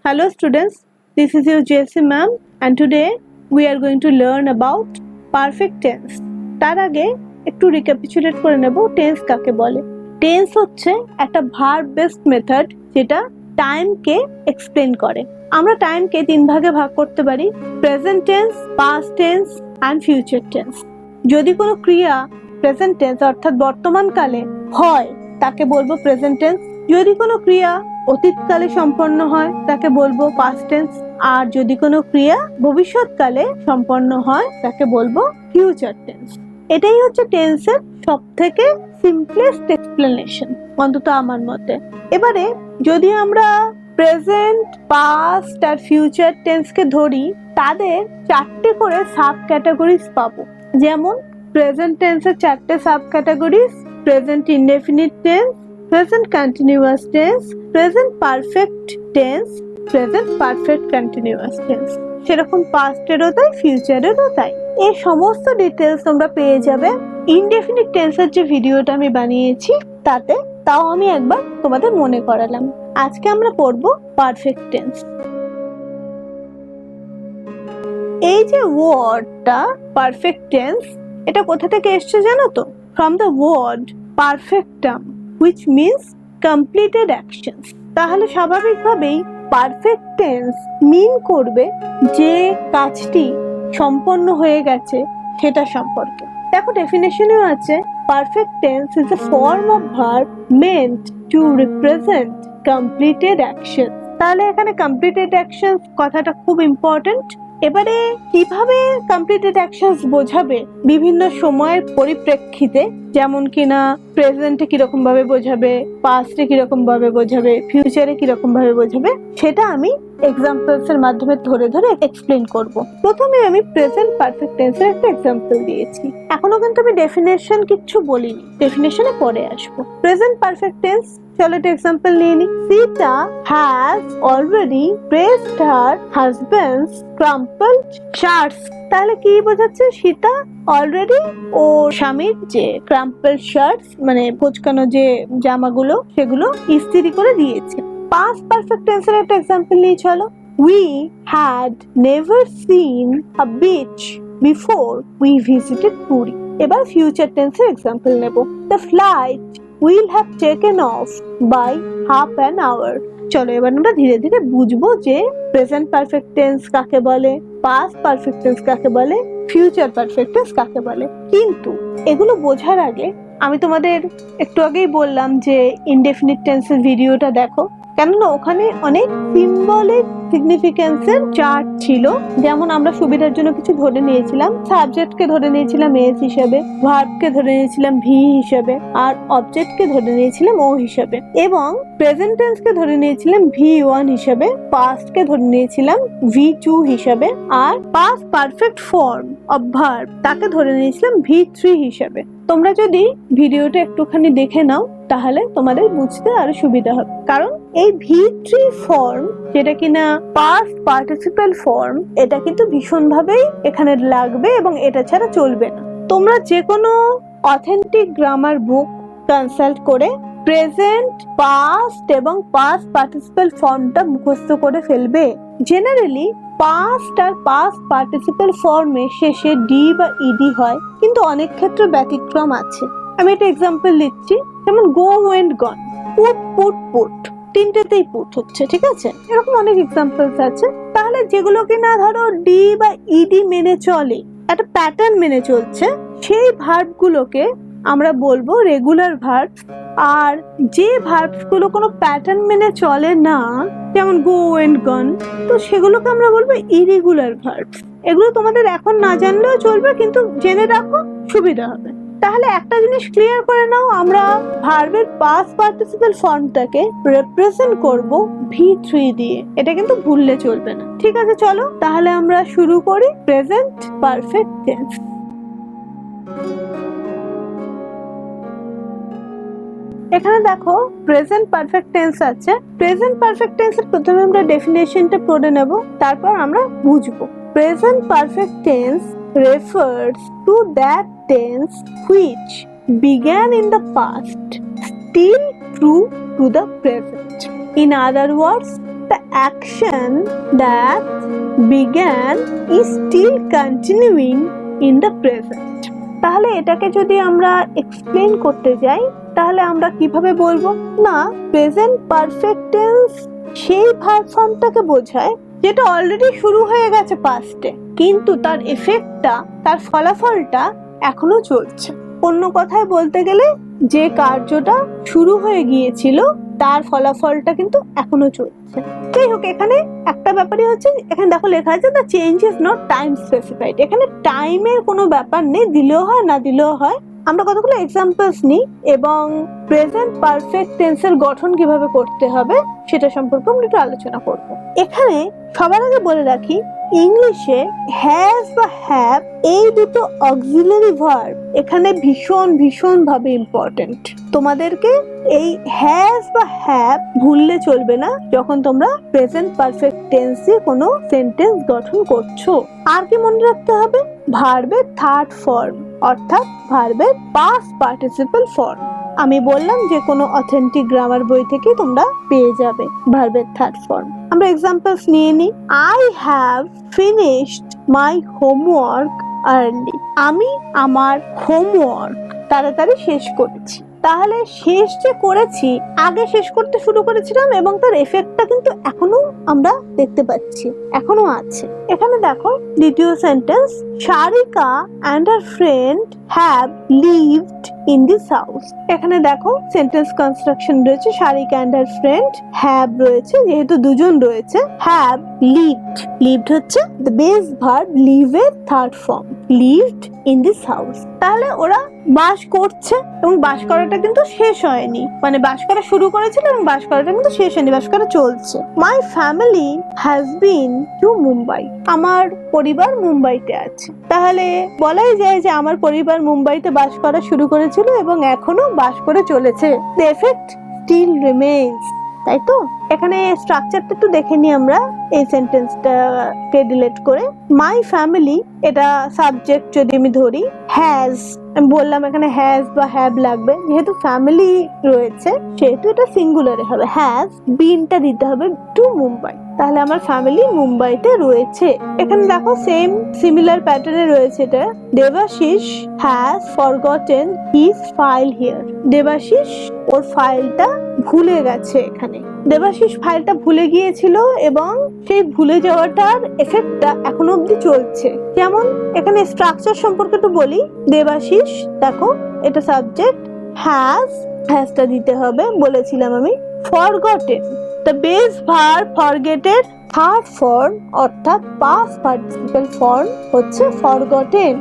Hello students, this is your JC ma'am and today we are going to learn about perfect tense. তার আগে একটু recapitulate করে নেব tense কাকে বলে। টেন্স হচ্ছে একটা ভার্ব বেসড মেথড যেটা টাইমকে এক্সপ্লেন করে। আমরা টাইমকে তিন ভাগে ভাগ করতে পারি, present tense, past tense and future tense. যদি কোনো ক্রিয়া প্রেজেন্ট টেন্স অর্থাৎ বর্তমান কালে হয় তাকে বলবো প্রেজেন্ট টেন্স। যদি কোনো ক্রিয়া অতীতকালে সম্পন্ন হয় তাকে বলবো পাস্ট টেন্স, আর যদি কোনো ক্রিয়া ভবিষ্যৎকালে সম্পন্ন হয় তাকে বলবো ফিউচার টেন্স। এটাই হচ্ছে টেন্সের সবথেকে সিম্পলেস্ট এক্সপ্লেনেশন, অন্তত আমার মতে। এবারে যদি আমরা প্রেজেন্ট, পাস্ট আর ফিউচার টেন্সকে ধরি, তাদের চারটে করে সাব ক্যাটাগরিজ পাবো। যেমন প্রেজেন্ট টেন্সের চারটে sub categories: present indefinite tense, present continuous tense, present perfect tense, present perfect continuous tense. সেরকম পাস্টেরও তাই, ফিউচারেরও তাই। এই সমস্ত ডিটেলস তোমরা পেয়ে যাবে ইনডেফিনিট টেন্সের যে ভিডিওটা আমি বানিয়েছি তাতে। তাও আমি একবার তোমাদের মনে করালাম। আজকে আমরা পড়বো পারফেক্ট টেন্স। এই যে ওয়ার্ডটা পারফেক্ট টেন্স, এটা কোথা থেকে এসছে জানো তো? From the word perfectum, which means completed actions। তাহলে স্বাভাবিকভাবেই পারফেক্ট টেন্স মিন করবে যে কাজটি সম্পন্ন হয়ে গেছে সেটা সম্পর্কে। দেখো ডেফিনেশনেও আছে, perfect tense is a form of verb meant to represent completed action। তাহলে এখানে completed actions কথাটা খুব ইম্পর্টেন্ট। এবারে কিভাবে কমপ্লিটেড অ্যাকশনস বোঝাবে বিভিন্ন সময়ের পরিপ্রেক্ষিতে, যেমন কিনা প্রেজেন্টে কিরকম ভাবে বোঝাবে, পাস্টে কিরকম ভাবে বোঝাবে, ফিউচারে কিরকম ভাবে বোঝাবে, সেটা আমি এক্সাম্পলস এর মাধ্যমে ধরে ধরে এক্সপ্লেন করব। প্রথমে আমি প্রেজেন্ট পারফেক্ট টেন্সের একটা এক্সাম্পল দিয়েছি। এখনো কিন্তু আমি ডেফিনেশন কিচ্ছু বলিনি, ডেফিনেশনে পরে আসবো। প্রেজেন্ট পারফেক্ট টেন্স, চলো একটা এক্সাম্পল নিয়ে নি। Sita has already pressed her husband's crumpled shirts. তাহলে কি বোঝাচ্ছে? সীতা অলরেডি ওর স্বামীর যে ক্রাম্পলড শার্টস মানে কোঁচকানো যে জামাগুলো সেগুলো ইস্ত্রি করে দিয়েছে। পাস্ট পারফেক্ট টেন্সের একটা এক্সাম্পল নিয়ে চলো। We had never seen a beach before we visited Puri। এবার ফিউচার টেন্সের এক্সাম্পল নেব। The flight will have taken off by half an hour। চলো এবার আমরা ধীরে ধীরে বুঝবো যে প্রেজেন্ট পারফেক্ট টেন্স কাকে বলে, পাস্ট পারফেক্ট টেন্স কাকে বলে, ফিউচার পারফেক্ট টেন্স কাকে বলে। কিন্তু এগুলো বোঝার আগে আমি তোমাদের একটু আগেই বললাম যে ইনডেফিনিট টেন্সের ভিডিওটা দেখো, কেননা ওখানে অনেক সিম্বলিক সিগনিফিকেন্সের চার্ট ছিল। যেমন আমরা সুবিধার জন্য কিছু ধরে নিয়েছিলাম, সাবজেক্টকে ধরে নিয়েছিলাম এস হিসেবে, ভার্বকে ধরে নিয়েছিলাম ভি হিসেবে, আর অবজেক্টকে ধরে নিয়েছিলাম ও হিসেবে, এবং প্রেজেন্ট টেন্সকে ধরে নিয়েছিলাম V1 হিসেবে, পাস্টকে ধরে নিয়েছিলাম V2 হিসেবে, আর past perfect form of verb তাকে ধরে নিয়েছিলাম V3 হিসেবে। তোমরা যদি ভিডিওটা একটুখানি দেখে নাও তাহলে তোমাদের বুঝতে আরো সুবিধা হবে, কারণ এই V3 ফর্ম যেটা কিনা পাস্ট পার্টিসিপেল ফর্ম, এটা কিন্তু ভীষণ ভাবেই এখানে লাগবে এবং এটা ছাড়া চলবে না। তোমরা যে কোনো অথেন্টিক গ্রামার বুক কনসাল্ট করে প্রেজেন্ট, পাস্ট এবং পাস্ট পার্টিসিপেল ফর্মটা মুখস্থ করে ফেলবে। জেনারেলি পাস্ট আর পাস্ট পার্টিসিপেল ফর্মে শেষে ডি বা ইডি হয়, কিন্তু অনেক ক্ষেত্রে ব্যতিক্রম আছে। আমি একটা এক্সাম্পল দিচ্ছি, যেমন go went gone, put put put, তিনটেতেই পুট হচ্ছে, ঠিক আছে? এরকম অনেক এক্সাম্পলস আছে। তাহলে যেগুলো কিনা ধরো ডি বা ইডি মেনে চলে, একটা প্যাটার্ন মেনে চলছে, সেই ভার্বগুলোকে আমরা বলবো রেগুলার ভার্বস। আর যে ভার্বস গুলো কোনো প্যাটার্ন মেনে চলে না, যেমন গো এন্ড গন, তো সেগুলোকে আমরা বলবো ইরেগুলার ভার্বস। এগুলো তোমাদের এখন না জানলেও চলবে, কিন্তু জেনে রাখো, সুবিধা হবে। তাহলে একটা জিনিস ক্লিয়ার করে নাও, আমরা ভার্বের পাস্ট পার্টিসিপেল ফর্মটাকে রিপ্রেজেন্ট করব V3 দিয়ে। এটা কিন্তু ভুললে চলবে না, ঠিক আছে? চলো তাহলে আমরা শুরু করি প্রেজেন্ট পারফেক্ট টেন্স। এখানে দেখো প্রেজেন্ট পারফেক্ট টেন্স আছে। প্রেজেন্ট পারফেক্ট টেন্সের প্রথমে আমরা ডেফিনেশনটা পড়ে নেব, তারপর আমরা বুঝবো। Present perfect tense refers to that tense which began in the past, still true to the present. In other words, the action that began is still continuing in the present. তাহলে এটাকে যদি আমরা এক্সপ্লেন করতে যাই তাহলে আমরা কিভাবে বলবো? না, প্রেজেন্ট পারফেক্ট টেন্স সেই ভার্ব ফর্মটাকে বোঝায় যেটা অলরেডি শুরু হয়ে গেছে পাস্টে, কিন্তু তার এফেক্টটা, তার ফলাফলটা এখনো চলছে। অন্য কথায় বলতে গেলে যে কার্যটা শুরু হয়ে গিয়েছিল তার ফলাফলটা কিন্তু এখনো চলছে। যাই হোক, এখানে একটা ব্যাপারই হচ্ছে, এখানে দেখো লেখা আছে the change is not time specified. এখানে টাইমের কোনো ব্যাপার নেই, দিলেও হয় না দিলেও হয়। আমরা কতগুলো এক্সাম্পলস নিই এবং প্রেজেন্ট পারফেক্ট টেন্সের গঠন কিভাবে করতে হবে সেটা সম্পর্কে আমরা একটু আলোচনা করব। এখানে সবার আগে বলে রাখি, ইংলিশে হ্যাজ বা হ্যাভ এই দুটো অক্সিলারি ভার্ব এখানে ভীষণ ভীষণ ভাবে ইম্পর্টেন্ট। তোমাদেরকে এই হ্যাজ বা হ্যাভ ভুললে চলবে না যখন তোমরা প্রেজেন্ট পারফেক্ট টেন্সে কোনো সেন্টেন্স গঠন করছো। আর কি মনে রাখতে হবে? ভার্বের থার্ড ফর্ম, অর্থাৎ ভার্বের পাস্ট পার্টিসিপল ফর্ম। আমি বললাম যে কোনো অথেন্টিক গ্রামার বই থেকে তোমরা পেয়ে যাবে ভার্বের থার্ড ফর্ম। আমরা এক্সাম্পলস নিয়ে নিই। I have finished my homework early. আমি আমার হোমওয়ার্ক তাড়াতাড়ি শেষ করেছি। তাহলে শেষ যে করেছি, আগে শেষ করতে শুরু করেছিলাম এবং তার এফেক্টটা কিন্তু এখনো আমরা দেখতে পাচ্ছি, এখনো আছে। এখানে দেখো দ্বিতীয় sentence, Sarika and her friend have lived in this house. এখানে দেখো সেন্টেন্স কনস্ট্রাকশন রয়েছে, Sarika and her friend, have রয়েছে, যেহেতু দুজন রয়েছে, হ্যাভ লিভড। লিভড হচ্ছে দ্য বেস ভার্ব লিভ এর third form, lived in this house. তাহলে ওরা বাস করছে এবং বাস করাটা কিন্তু শেষ হয়নি, মানে বাস করা শুরু করেছিল এবং বাস করাটা কিন্তু শেষ হয়নি, বাস করা চলছে। My family has been to Mumbai. আমার পরিবার মুম্বাইতে আছে। তাহলে বলাই যায় যে আমার পরিবার মুম্বাইতে বাস করা শুরু করেছিল এবং এখনো বাস করে চলেছে। The effect still remains. তাই তো? এখানে স্ট্রাকচারটা একটু দেখে নিই আমরা এই সেন্টেন্সটাকে ডিলিট করে। মাই ফ্যামিলি, এটা সাবজেক্ট যদি আমি ধরি, হ্যাজ, আমি বললাম এখানে হ্যাজ বা হ্যাভ লাগবে, যেহেতু ফ্যামিলি রয়েছে সেহেতু এটা সিঙ্গুলারে হবে। হ্যাজ বিনটা দিতে হবে টু মুম্বাই, তাহলে আমার ফ্যামিলি মুম্বাইতে রয়েছে। এখানে দেখো সেম সিমিলার প্যাটার্নে রয়েছে এটা। Debashis has forgotten his file here. Debashis ওর ফাইলটা ভুলে গেছে। এখানে দেবাশিস ফাইলটা ভুলে গিয়েছিল এবং সেই ভুলে যাওয়াটার এফেক্টটা এখনো অবধি চলছে। যেমন এখানে স্ট্রাকচার সম্পর্কে একটু বলি। দেবাশিস, দেখো এটা সাবজেক্ট, হ্যাজটা দিতে হবে বলেছিলাম আমি। ফরগটেন, দ্য বেস ভার্ব ফরগেটের থার্ড ফর্ম অর্থাৎ পাস্ট পার্টিসিপল ফর্ম হচ্ছে ফরগটেন।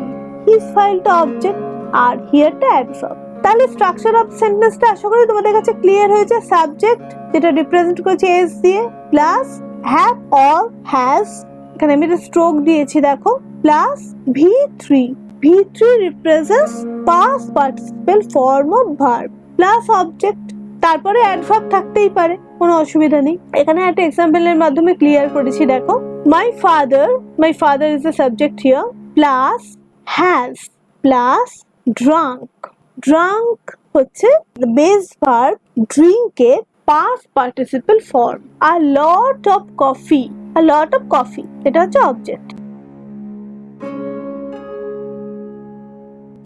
হিজ ফাইলটা অবজেক্ট আর হিয়ারটা অ্যাডভার্ব। তাহলে স্ট্রাকচার অফ সেন্টেন্সটা আশা করি তোমাদের কাছে ক্লিয়ার হয়েছে। সাবজেক্ট যেটা রিপ্রেজেন্ট করেছে এস দিয়ে, প্লাস হ্যাভ অর হ্যাজ, এখানে আমি একটা স্ট্রোক দিয়েছি দেখো, plus V3 represents past participle form of verb plus object, তারপরে অ্যাডভার্ব থাকতেই পারে, কোনো অসুবিধা নেই। এখানে একটা এক্সাম্পলের মাধ্যমে ক্লিয়ার করেছি দেখো। My father is the subject here, plus has plus drunk হচ্ছে দ্য বেস ভার্ব ড্রিঙ্ক এর past participle form। a lot of coffee এটা হচ্ছে অবজেক্ট।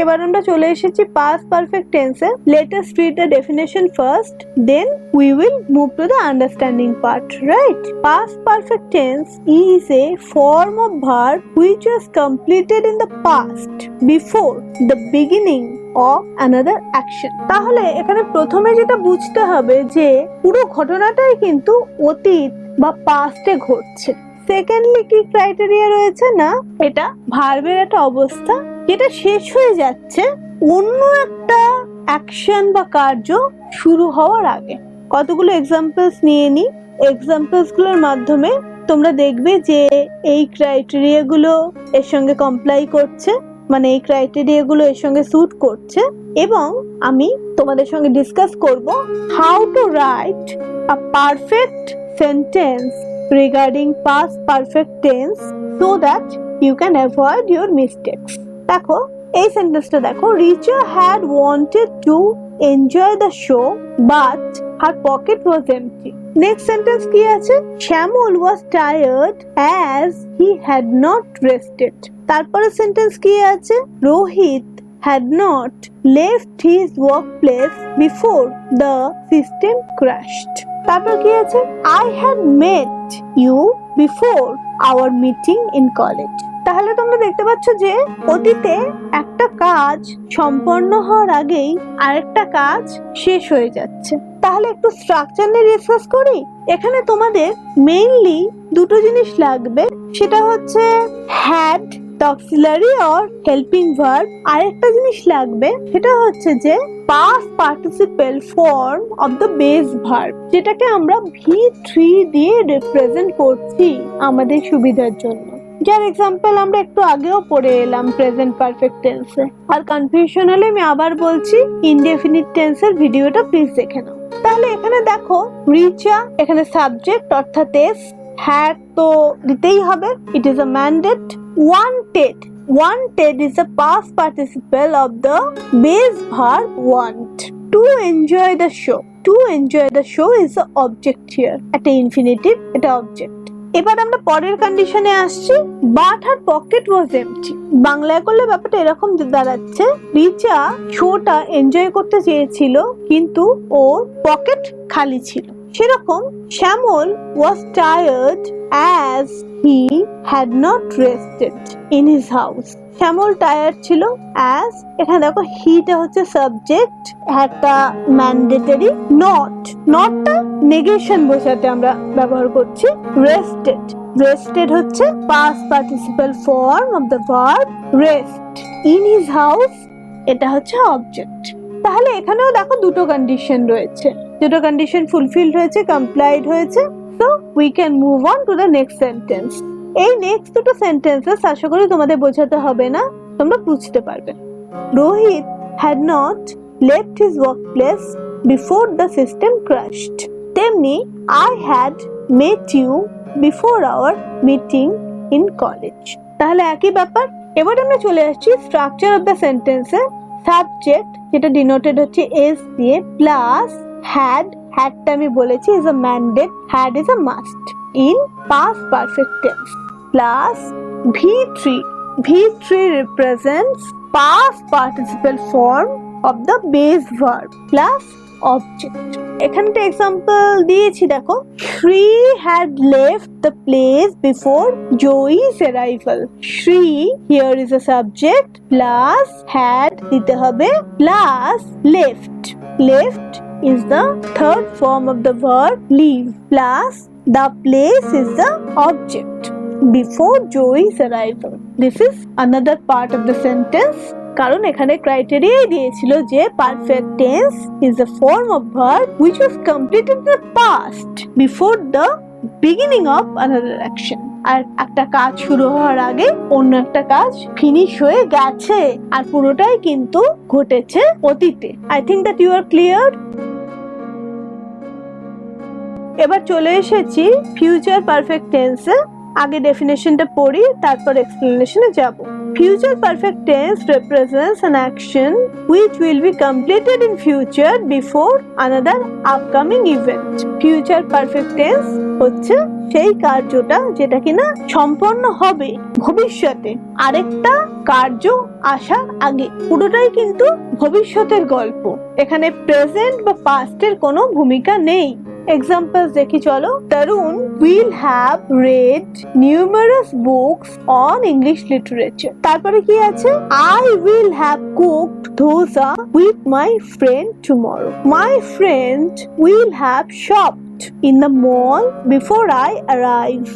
এবার আমরা চলে এসেছি past perfect tense A. let us read the definition first, then we will move to the understanding part, right? Past perfect tense is a form of verb which was completed in the past before the beginning of another action। তাহলে এখানে প্রথমে যেটা বুঝতে হবে যে পুরো ঘটনাটাই কিন্তু অতীত বা পাস্টে ঘটছে। সেকেন্ডলি কি ক্রাইটেরিয়া রয়েছে? না, এটা ভার্বের একটা অবস্থা যেটা শেষ হয়ে যাচ্ছে অন্য একটা অ্যাকশন বা কার্য শুরু হওয়ার আগে। কতগুলো এক্সাম্পলস নিয়ে নি, এক্সাম্পলস গুলোর মাধ্যমে তোমরা দেখবে যে এই ক্রাইটেরিয়া গুলো এর সঙ্গে কমপ্লাই করছে, মানে এই ক্রাইটেরিয়া গুলো এর সঙ্গে স্যুট করছে। এবং আমি তোমাদের সঙ্গে ডিসকাস করব how to write a perfect sentence regarding past perfect tense so that you can avoid your mistakes। দেখো এই সেন্টেন্সটা দেখো, Richa had wanted to enjoy the show but her pocket was empty. Next sentence কি আছে? Shamol was tired as he had not rested. তারপরে sentence কি আছে? Rohit had not left his workplace before the system crashed. তারপর কি আছে? I had met you before our meeting in college. তাহলে তোমরা দেখতে পাচ্ছ যে অতীতে একটা কাজ সম্পন্ন হওয়ার আগেই আরেকটা কাজ শেষ হয়ে যাচ্ছে। তাহলে একটু স্ট্রাকচার নিয়ে ডিসকাস করি। এখানে তোমাদের মেইনলি দুটো জিনিস লাগবে, সেটা হচ্ছে had auxiliary or helping verb, আর একটা জিনিস লাগবে সেটা হচ্ছে যে past participle form of the base verb, যেটাকে আমরা V3 দিয়ে রিপ্রেজেন্ট করছি আমাদের সুবিধার জন্য। যার এক্সাম্পল আমরা একটু আগেও পড়ে এলাম প্রেজেন্ট পারফেক্ট টেন্সে। আর কনফিউশন হলে আমি আবার বলছি, ইনডেফিনিট টেন্সের ভিডিওটা প্লিজ দেখে নাও। তাহলে এখানে দেখো রিচা, এখানে সাবজেক্ট অর্থাৎ এস, হ্যাড তো দিতেই হবে, it is a mandate. Wanted is a past participle of the base verb want. To enjoy the show. To enjoy the show is the object here. একটা infinitive, এটা object. এবার আমরা পরের কন্ডিশনে আসছি, but her pocket was empty. বাংলায় করলে ব্যাপারটা এরকম দাঁড়াচ্ছে, রিচা শোটা এনজয় করতে চেয়েছিল কিন্তু ওর পকেট খালি ছিল। সেরকম শ্যামল was tired as he had not rested in his house. Shyamal tired ছিল as, এখানে দেখো হিটা হচ্ছে সাবজেক্ট, একটা ম্যান্ডেটরি, নটটা নেগেশন বোঝাতে আমরা ব্যবহার করছি। রেস্টেড হচ্ছে past participle form of the verb rest. In his house এটা হচ্ছে অবজেক্ট। তাহলে এখানেও দেখো দুটো কন্ডিশন রয়েছে, দুটো কন্ডিশন ফুলফিলড হয়েছে, কমপ্লাইড হয়েছে। So we can move on to the next sentence. এই নেক্সট দুটো সেন্টেন্সেস আশা করি তোমাদের বোঝাতে হবে না, তোমরা বুঝতে পারবে। Rohit had not left his workplace before the system crashed. তেমনি I had met you before our meeting in college. তাহলে একই ব্যাপার। এবার আমরা চলে আসছি স্ট্রাকচার অফ দ্য সেন্টেন্সে। সাবজেক্ট যেটা ডিনোটেড হচ্ছে এস দিয়ে, প্লাস হ্যাডটা আমি বলেছি is a mandate, had is a must in past perfect tense, plus V3 represents past participle form of the base verb plus object. এখানে একটা এক্সাম্পল দিয়েছি দেখো, Shri had left the place before Joey's arrival. Shri here is a subject, plus had দিতে হবে, plus left is the third form of the verb leave, plus the place is the object before Joey's arrival. This is another part of the sentence. কারণ এখানে criteria দিয়েছিল যে perfect tense is a form of verb which was completed in the past before the beginning of another action. আর একটা কাজ শুরু হওয়ার আগে অন্য একটা কাজ ফিনিশ হয়ে গেছে, আর পুরোটাই কিন্তু ঘটেছে অতীতে। I think that you are clear. এবার চলে এসেছি ফিউচার পারফেক্ট টেন্সে। আগে ডেফিনেশনটা পড়ি, তারপর এক্সপ্লেনেশনে যাব। Future perfect tense represents an action which will be completed in future before another upcoming event. Future perfect tense হচ্ছে সেই কার্যটা যেটা কিনা সম্পন্ন হবে ভবিষ্যতে আরেকটা কার্য আসার আগে। পুরোটাই কিন্তু ভবিষ্যতের গল্প, এখানে প্রেজেন্ট বা পাস্টের কোনো ভূমিকা নেই। Examples দেখি চলো। Tarun will have read numerous books on English literature. তারপরে কি আছে? I will have cooked dosa with my friend tomorrow. My friend will have shopped in the mall before I arrive.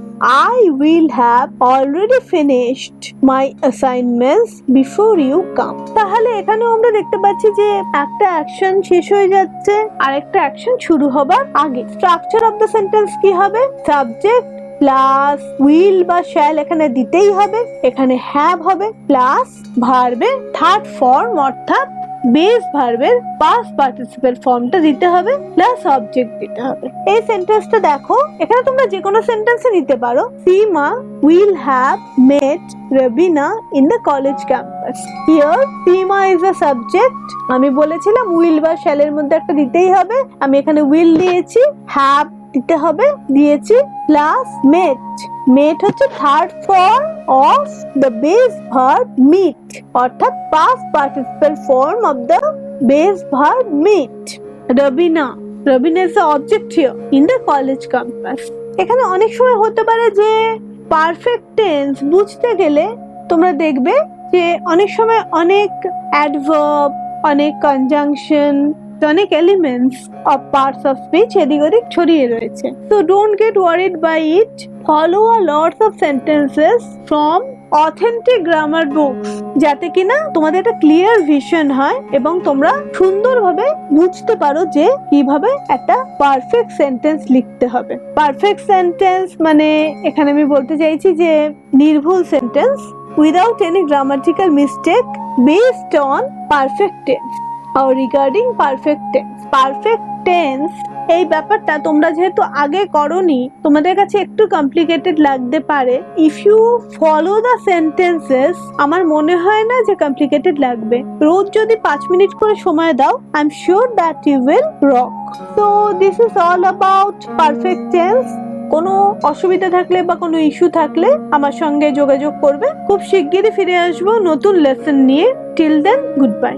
I will have already finished my assignments before you come. তাহলে এখানে আমরা দেখতে পাচ্ছি যে একটা অ্যাকশন শেষ হয়ে যাচ্ছে আর একটা অ্যাকশন শুরু হবার আগে। স্ট্রাকচার অফ দ্য সেন্টেন্স কি হবে? সাবজেক্ট প্লাস উইল বা শ্যাল এখানে দিতেই হবে, এখানে হ্যাভ হবে, প্লাস ভার্বের থার্ড ফর্ম অর্থাৎ বেস ভার্বের পাস্ট পার্টিসিপেল ফর্মটা দিতে হবে, প্লাস অবজেক্ট দিতে হবে। এই সেন্টেন্সটা দেখো, এখানে তোমরা যে কোনো সেন্টেন্সে নিতে পারো। Seema will have met Rabina in the college campus. compass. Here Seema is a subject. আমি বলেছিলাম will বা shall এর মধ্যে একটা দিতেই হবে, আমি এখানে will দিয়েছি, have দিতে হবে, দিয়েছি, প্লাস met. Met হচ্ছে third form of the base verb meet, অর্থাৎ past participle form of the base verb meet. Rabina. Rabina is the object here in the college campus. এখানে অনেক সময় হতে পারে যে পারফেক্ট টেন্স বুঝতে গেলে তোমরা দেখবে যে অনেক সময় অনেক অ্যাডভার্ব, অনেক কনজাংশন, অনেক elements of parts of speech এদিক ওদিক ছড়িয়ে রয়েছে। তো don't get worried by it, follow a lots of sentences from authentic grammar books, যাতে কিনা তোমাদের একটা ক্লিয়ার ভিশন হয় এবং তোমরা সুন্দরভাবে বুঝতে পারো যে কিভাবে একটা পারফেক্ট সেন্টেন্স লিখতে হবে। পারফেক্ট সেন্টেন্স মানে এখানে আমি বলতে চাইছি যে নির্ভুল sentence without any grammatical mistake based on perfect tense or regarding perfect tense. Perfect tense এই ব্যাপারটা তোমরা যেহেতু আগে করোনি, তোমাদের কাছে একটু কমপ্লিকেটেড লাগতে পারে। If you follow the sentences, আমার মনে হয় না যে কমপ্লিকেটেড লাগবে। রোজ যদি 5 মিনিট করে সময় দাও, I am sure that you will rock. So this is all about perfect tense. কোনো অসুবিধা থাকলে বা কোনো ইস্যু থাকলে আমার সঙ্গে যোগাযোগ করবে। খুব শিগগিরই ফিরে আসবো নতুন লেসন নিয়ে। Till then, good by.